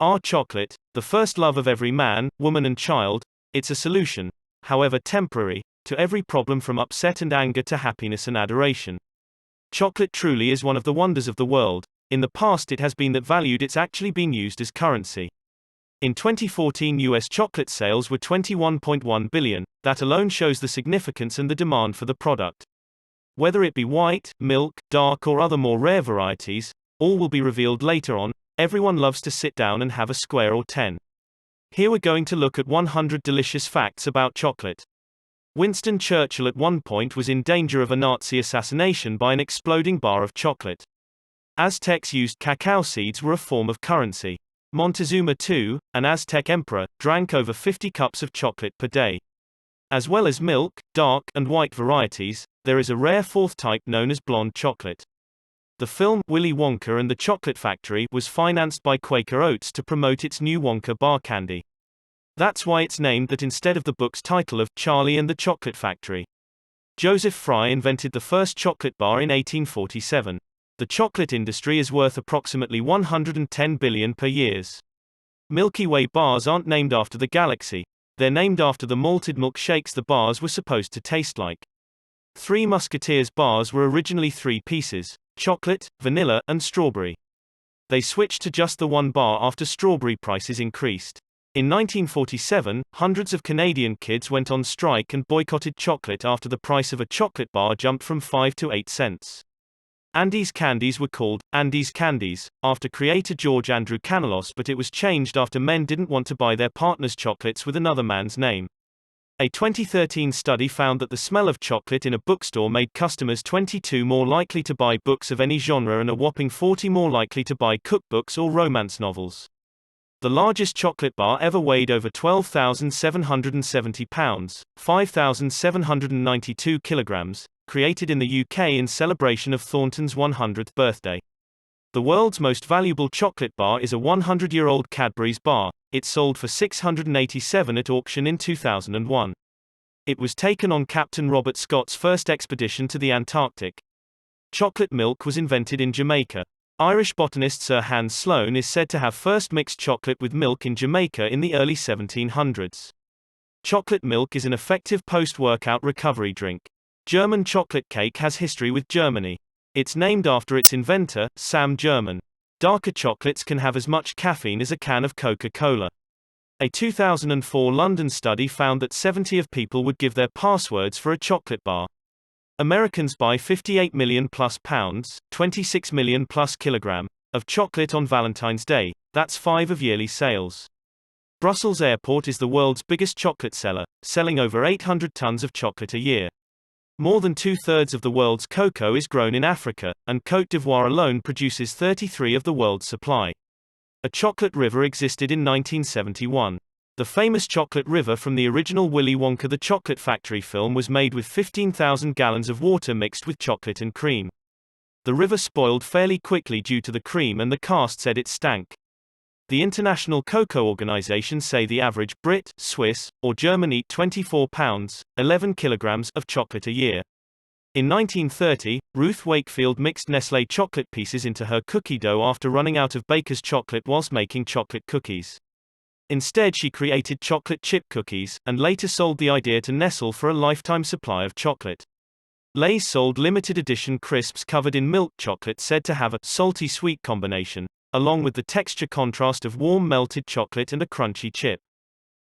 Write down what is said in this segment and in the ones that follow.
Our chocolate, the first love of every man, woman and child, it's a solution, however temporary, to every problem from upset and anger to happiness and adoration. Chocolate truly is one of the wonders of the world. In the past it has been that valued, it's actually been used as currency. In 2014 US chocolate sales were $21.1 billion, that alone shows the significance and the demand for the product. Whether it be white, milk, dark or other more rare varieties, all will be revealed later on. Everyone loves to sit down and have a square or 10. Here we're going to look at 100 delicious facts about chocolate. Winston Churchill at one point was in danger of a Nazi assassination by an exploding bar of chocolate. Aztecs used cacao seeds were a form of currency. Montezuma II, an Aztec emperor, drank over 50 cups of chocolate per day. As well as milk, dark, and white varieties, there is a rare fourth type known as blonde chocolate. The film, Willy Wonka and the Chocolate Factory, was financed by Quaker Oats to promote its new Wonka bar candy. That's why it's named that instead of the book's title of Charlie and the Chocolate Factory. Joseph Fry invented the first chocolate bar in 1847. The chocolate industry is worth approximately $110 billion per year. Milky Way bars aren't named after the galaxy. They're named after the malted milkshakes the bars were supposed to taste like. Three Musketeers bars were originally 3 pieces: chocolate, vanilla, and strawberry. They switched to just the one bar after strawberry prices increased. In 1947, hundreds of Canadian kids went on strike and boycotted chocolate after the price of a chocolate bar jumped from 5 to 8 cents. Andes candies were called Andes candies, after creator George Andrew Canellos, but it was changed after men didn't want to buy their partner's chocolates with another man's name. A 2013 study found that the smell of chocolate in a bookstore made customers 22 more likely to buy books of any genre and a whopping 40 more likely to buy cookbooks or romance novels. The largest chocolate bar ever weighed over 12,770 pounds, 5,792 kilograms, created in the UK in celebration of Thornton's 100th birthday. The world's most valuable chocolate bar is a 100-year-old Cadbury's bar. It sold for $687 at auction in 2001. It was taken on Captain Robert Scott's first expedition to the Antarctic. Chocolate milk was invented in Jamaica. Irish botanist Sir Hans Sloane is said to have first mixed chocolate with milk in Jamaica in the early 1700s. Chocolate milk is an effective post-workout recovery drink. German chocolate cake has history with Germany. It's named after its inventor, Sam German. Darker chocolates can have as much caffeine as a can of Coca-Cola. A 2004 London study found that 70 of people would give their passwords for a chocolate bar. Americans buy 58 million plus pounds, 26 million plus kilogram, of chocolate on Valentine's Day. That's 5 of yearly sales. Brussels Airport is the world's biggest chocolate seller, selling over 800 tons of chocolate a year. More than 2/3 of the world's cocoa is grown in Africa, and Côte d'Ivoire alone produces 33% of the world's supply. A chocolate river existed in 1971. The famous chocolate river from the original Willy Wonka the Chocolate Factory film was made with 15,000 gallons of water mixed with chocolate and cream. The river spoiled fairly quickly due to the cream and the cast said it stank. The International Cocoa Organization say the average Brit, Swiss, or German eat 24 pounds, 11 kilograms of chocolate a year. In 1930, Ruth Wakefield mixed Nestlé chocolate pieces into her cookie dough after running out of baker's chocolate whilst making chocolate cookies. Instead she created chocolate chip cookies, and later sold the idea to Nestle for a lifetime supply of chocolate. Lay's sold limited edition crisps covered in milk chocolate said to have a salty-sweet combination, along with the texture contrast of warm melted chocolate and a crunchy chip.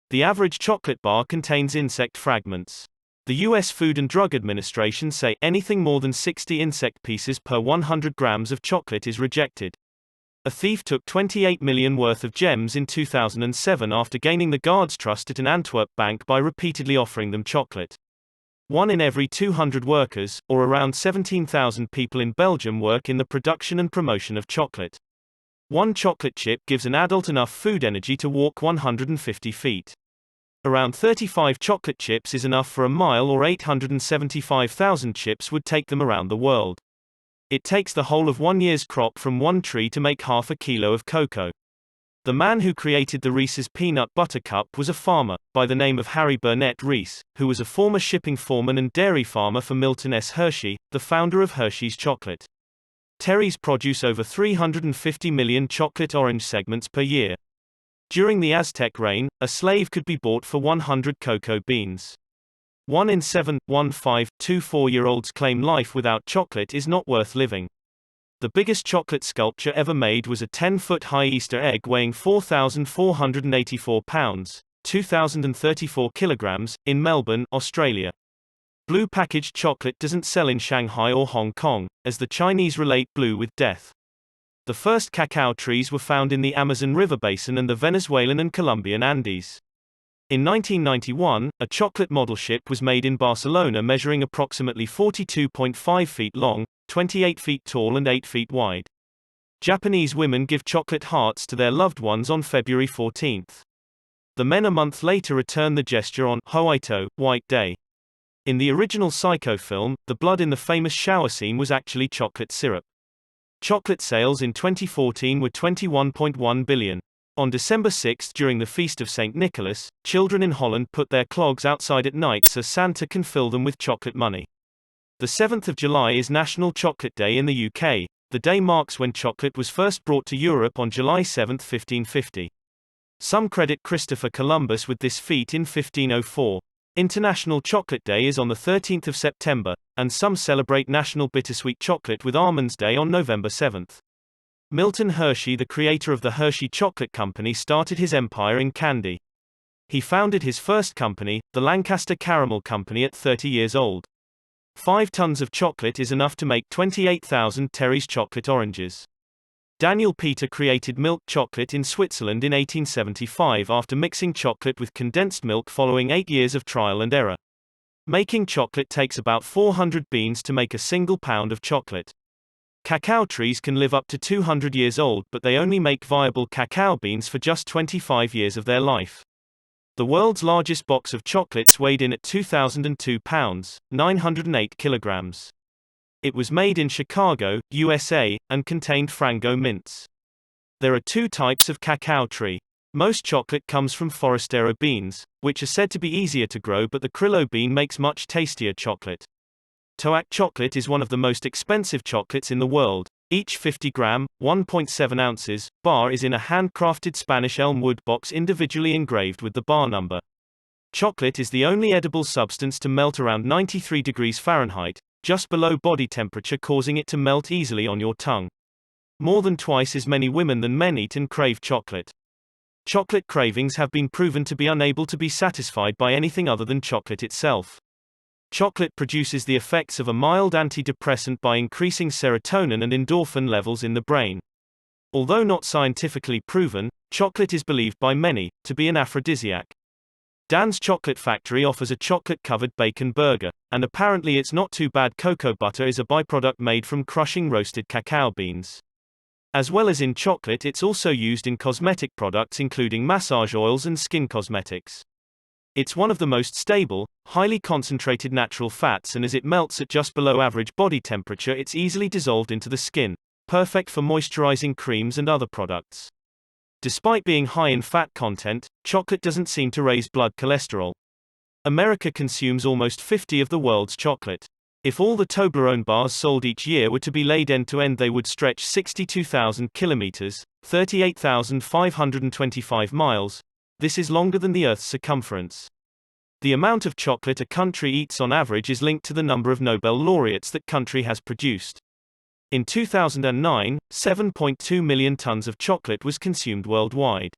The average chocolate bar contains insect fragments. The U.S. Food and Drug Administration say anything more than 60 insect pieces per 100 grams of chocolate is rejected. A thief took 28 million worth of gems in 2007 after gaining the guards' trust at an Antwerp bank by repeatedly offering them chocolate. 1 in every 200 workers, or around 17,000 people in Belgium, work in the production and promotion of chocolate. One chocolate chip gives an adult enough food energy to walk 150 feet. Around 35 chocolate chips is enough for a mile, or 875,000 chips would take them around the world. It takes the whole of 1 year's crop from one tree to make half a kilo of cocoa. The man who created the Reese's Peanut Butter Cup was a farmer, by the name of Harry Burnett Reese, who was a former shipping foreman and dairy farmer for Milton S. Hershey, the founder of Hershey's Chocolate. Terry's produce over 350 million chocolate orange segments per year. During the Aztec reign, a slave could be bought for 100 cocoa beans. 1 in 7 4-year-olds claim life without chocolate is not worth living. The biggest chocolate sculpture ever made was a 10-foot-high Easter egg weighing 4,484 pounds, 2,034 kilograms, in Melbourne, Australia. Blue packaged chocolate doesn't sell in Shanghai or Hong Kong, as the Chinese relate blue with death. The first cacao trees were found in the Amazon River basin and the Venezuelan and Colombian Andes. In 1991, a chocolate model ship was made in Barcelona measuring approximately 42.5 feet long, 28 feet tall and 8 feet wide. Japanese women give chocolate hearts to their loved ones on February 14. The men a month later return the gesture on Hoito, White Day. In the original Psycho film, the blood in the famous shower scene was actually chocolate syrup. Chocolate sales in 2014 were 21.1 billion. On December 6 during the Feast of St. Nicholas, children in Holland put their clogs outside at night so Santa can fill them with chocolate money. The 7th of July is National Chocolate Day in the UK. The day marks when chocolate was first brought to Europe on July 7, 1550. Some credit Christopher Columbus with this feat in 1504. International Chocolate Day is on the 13th of September, and some celebrate National Bittersweet Chocolate with Almonds Day on November 7. Milton Hershey, the creator of the Hershey Chocolate Company, started his empire in candy. He founded his first company, the Lancaster Caramel Company, at 30 years old. 5 tons of chocolate is enough to make 28,000 Terry's chocolate oranges. Daniel Peter created milk chocolate in Switzerland in 1875 after mixing chocolate with condensed milk following 8 years of trial and error. Making chocolate takes about 400 beans to make a single pound of chocolate. Cacao trees can live up to 200 years old, but they only make viable cacao beans for just 25 years of their life. The world's largest box of chocolates weighed in at 2,002 pounds, 908 kilograms. It was made in Chicago, USA, and contained Frango mints. There are 2 types of cacao tree. Most chocolate comes from Forastero beans, which are said to be easier to grow, but the Criollo bean makes much tastier chocolate. Toac chocolate is one of the most expensive chocolates in the world. Each 50-gram, 1.7 ounces, bar is in a handcrafted Spanish elm wood box individually engraved with the bar number. Chocolate is the only edible substance to melt around 93 degrees Fahrenheit, just below body temperature, causing it to melt easily on your tongue. More than twice as many women than men eat and crave chocolate. Chocolate cravings have been proven to be unable to be satisfied by anything other than chocolate itself. Chocolate produces the effects of a mild antidepressant by increasing serotonin and endorphin levels in the brain. Although not scientifically proven, chocolate is believed by many to be an aphrodisiac. Dan's Chocolate Factory offers a chocolate-covered bacon burger, and apparently it's not too bad. Cocoa butter is a byproduct made from crushing roasted cacao beans. As well as in chocolate, it's also used in cosmetic products including massage oils and skin cosmetics. It's one of the most stable, highly concentrated natural fats, and as it melts at just below average body temperature, it's easily dissolved into the skin, perfect for moisturizing creams and other products. Despite being high in fat content, chocolate doesn't seem to raise blood cholesterol. America consumes almost 50 of the world's chocolate. If all the Toblerone bars sold each year were to be laid end to end, they would stretch 62,000 kilometers, 38,525 miles. This is longer than the Earth's circumference. The amount of chocolate a country eats on average is linked to the number of Nobel laureates that country has produced. In 2009, 7.2 million tons of chocolate was consumed worldwide.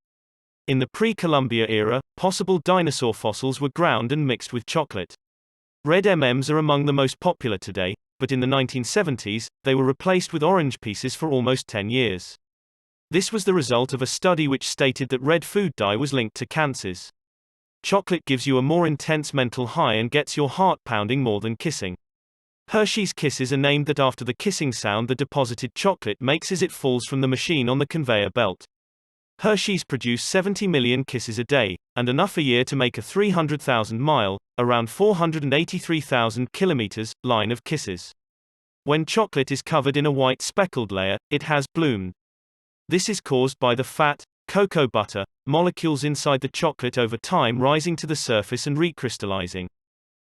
In the pre-Columbia era, possible dinosaur fossils were ground and mixed with chocolate. Red M&Ms are among the most popular today, but in the 1970s, they were replaced with orange pieces for almost 10 years. This was the result of a study which stated that red food dye was linked to cancers. Chocolate gives you a more intense mental high and gets your heart pounding more than kissing. Hershey's Kisses are named that after the kissing sound the deposited chocolate makes as it falls from the machine on the conveyor belt. Hershey's produce 70 million kisses a day, and enough a year to make a 300,000-mile, around 483,000 kilometers, line of kisses. When chocolate is covered in a white speckled layer, it has bloomed. This is caused by the fat, cocoa butter, molecules inside the chocolate over time rising to the surface and recrystallizing.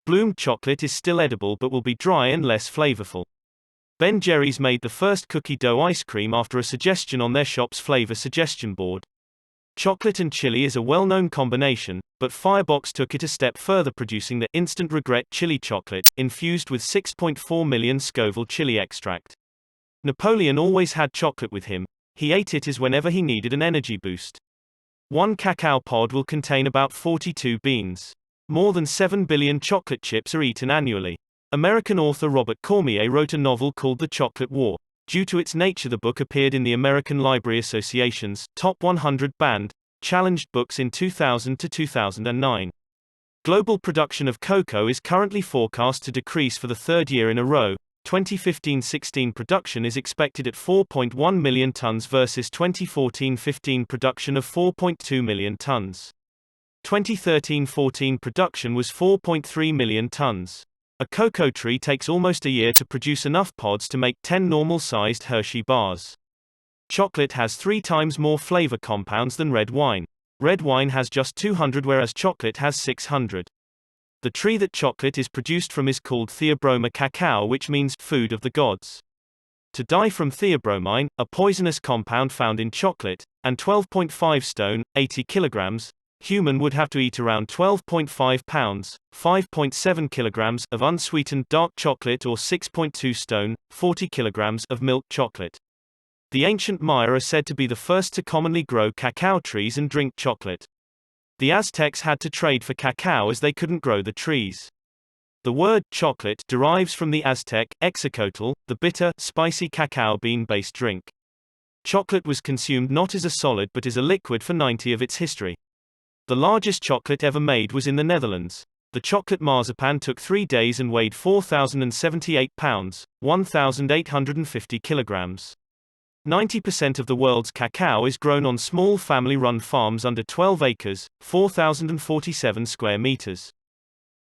Bloomed chocolate is still edible but will be dry and less flavorful. Ben Jerry's made the first cookie dough ice cream after a suggestion on their shop's flavor suggestion board. Chocolate and chili is a well-known combination, but Firebox took it a step further, producing the Instant Regret chili chocolate, infused with 6.4 million Scoville chili extract. Napoleon always had chocolate with him. He ate it as whenever he needed an energy boost. One cacao pod will contain about 42 beans. More than 7 billion chocolate chips are eaten annually. American author Robert Cormier wrote a novel called The Chocolate War. Due to its nature, the book appeared in the American Library Association's Top 100 Banned, Challenged Books in 2000 to 2009. Global production of cocoa is currently forecast to decrease for the third year in a row. 2015-16 production is expected at 4.1 million tons versus 2014-15 production of 4.2 million tons. 2013-14 production was 4.3 million tons. A cocoa tree takes almost a year to produce enough pods to make 10 normal-sized Hershey bars. Chocolate has 3 times more flavor compounds than red wine. Red wine has just 200, whereas chocolate has 600. The tree that chocolate is produced from is called Theobroma cacao, which means food of the gods. To die from theobromine, a poisonous compound found in chocolate, and 12.5 stone, 80 kilograms, human would have to eat around 12.5 pounds, 5.7 kilograms of unsweetened dark chocolate or 6.2 stone, 40 kilograms of milk chocolate. The ancient Maya are said to be the first to commonly grow cacao trees and drink chocolate. The Aztecs had to trade for cacao as they couldn't grow the trees. The word chocolate derives from the Aztec exocotl, the bitter, spicy cacao bean-based drink. Chocolate was consumed not as a solid but as a liquid for 90 of its history. The largest chocolate ever made was in the Netherlands. The chocolate marzipan took 3 days and weighed 4,078 pounds, 1,850 kilograms. 90% of the world's cacao is grown on small family-run farms under 12 acres, 4,047 square meters.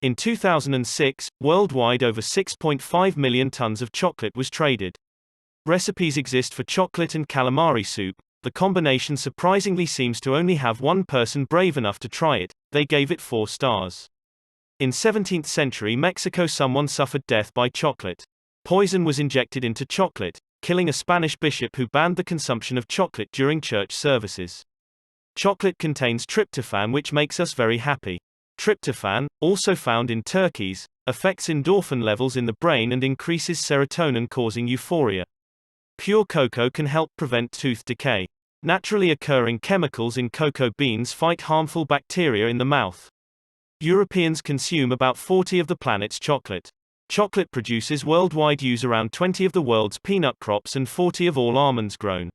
In 2006, worldwide over 6.5 million tons of chocolate was traded. Recipes exist for chocolate and calamari soup. The combination surprisingly seems to only have one person brave enough to try it. They gave it 4 stars. In 17th century Mexico, someone suffered death by chocolate. Poison was injected into chocolate, killing a Spanish bishop who banned the consumption of chocolate during church services. Chocolate contains tryptophan, which makes us very happy. Tryptophan, also found in turkeys, affects endorphin levels in the brain and increases serotonin, causing euphoria. Pure cocoa can help prevent tooth decay. Naturally occurring chemicals in cocoa beans fight harmful bacteria in the mouth. Europeans consume about 40 of the planet's chocolate. Chocolate producers worldwide use around 20 of the world's peanut crops and 40 of all almonds grown.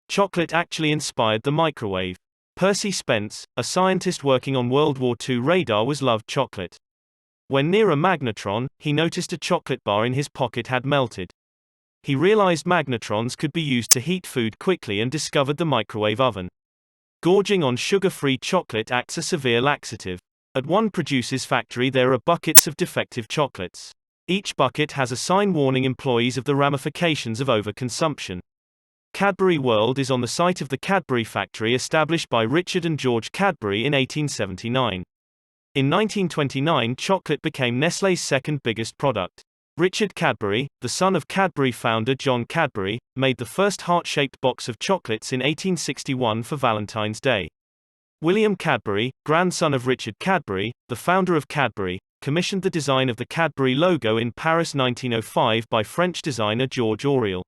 Chocolate actually inspired the microwave. Percy Spence, a scientist working on World War II radar, loved chocolate. When near a magnetron, he noticed a chocolate bar in his pocket had melted. He realized magnetrons could be used to heat food quickly and discovered the microwave oven. Gorging on sugar-free chocolate acts a severe laxative. At one producer's factory there are buckets of defective chocolates. Each bucket has a sign warning employees of the ramifications of overconsumption. Cadbury World is on the site of the Cadbury factory established by Richard and George Cadbury in 1879. In 1929 chocolate became Nestlé's second biggest product. Richard Cadbury, the son of Cadbury founder John Cadbury, made the first heart-shaped box of chocolates in 1861 for Valentine's Day. William Cadbury, grandson of Richard Cadbury, the founder of Cadbury, commissioned the design of the Cadbury logo in Paris 1905 by French designer George Auriel.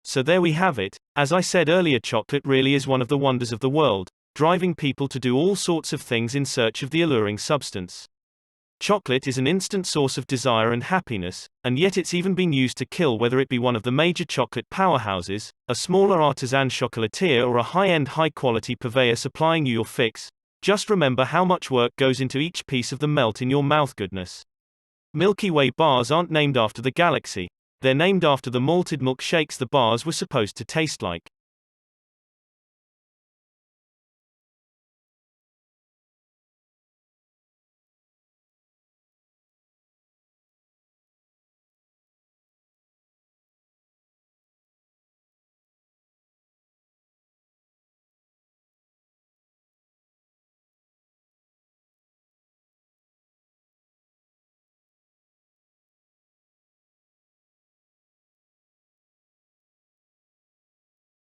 So there we have it. As I said earlier, chocolate really is one of the wonders of the world, driving people to do all sorts of things in search of the alluring substance. Chocolate is an instant source of desire and happiness, and yet it's even been used to kill, whether it be one of the major chocolate powerhouses, a smaller artisan chocolatier, or a high-end high-quality purveyor supplying you your fix. Just remember how much work goes into each piece of the melt in your mouth goodness. Milky Way bars aren't named after the galaxy. They're named after the malted milkshakes the bars were supposed to taste like.